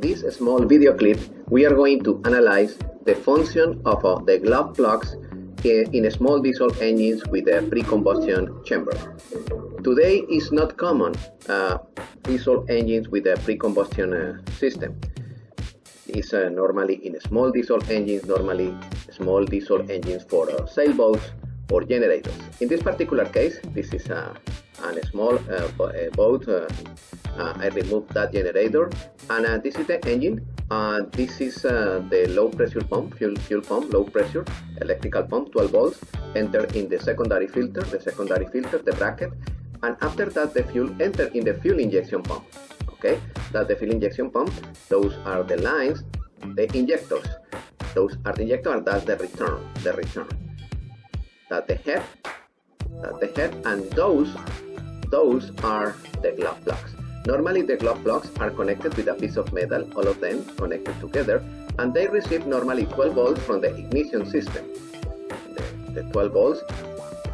this small video clip, we are going to analyze the function of the glove plugs in small diesel engines with a pre-combustion chamber. Today is not common diesel engines with a pre-combustion system. It's normally in small diesel engines, small diesel engines for sailboats or generators. In this particular case, this is a small boat. I removed that generator, and this is the engine. This is the low pressure pump, fuel pump, low pressure, electrical pump, 12 volts, enter in the secondary filter, the bracket, and after that the fuel enter in the fuel injection pump. Okay, that's the fuel injection pump. Those are the lines, the injectors. Those are the injectors, and that's the return. That's the head, and those are the glove plugs. Normally the glove plugs are connected with a piece of metal, all of them connected together, and they receive normally 12 volts from the ignition system. The 12 volts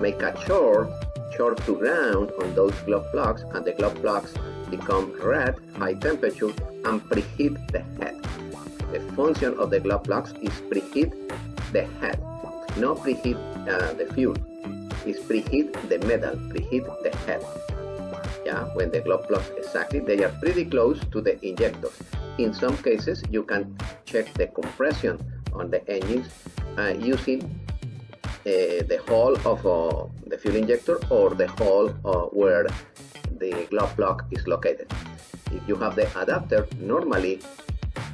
make a short to ground on those glove plugs, and the glove plugs become red, high temperature, and preheat the head. The function of the glove plugs is preheat the head, not preheat the fuel. It's preheat the metal, preheat the head. Yeah, when the glove plugs exactly, they are pretty close to the injectors. In some cases, you can check the compression on the engines using the hole of the fuel injector or the hole where the glove plug is located. If you have the adapter, normally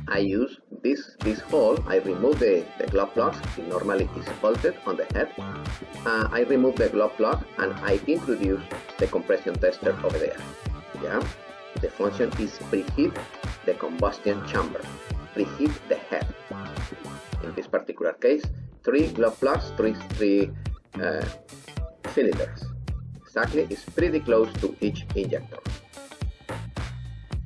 I use this hole. I remove the glove plugs. It normally is bolted on the head. I remove the glove plug and I introduce the compression tester over there. Yeah, the function is preheat the combustion chamber, preheat the head. In this particular case, 3 glove plugs, three cylinders. Exactly, it's pretty close to each injector.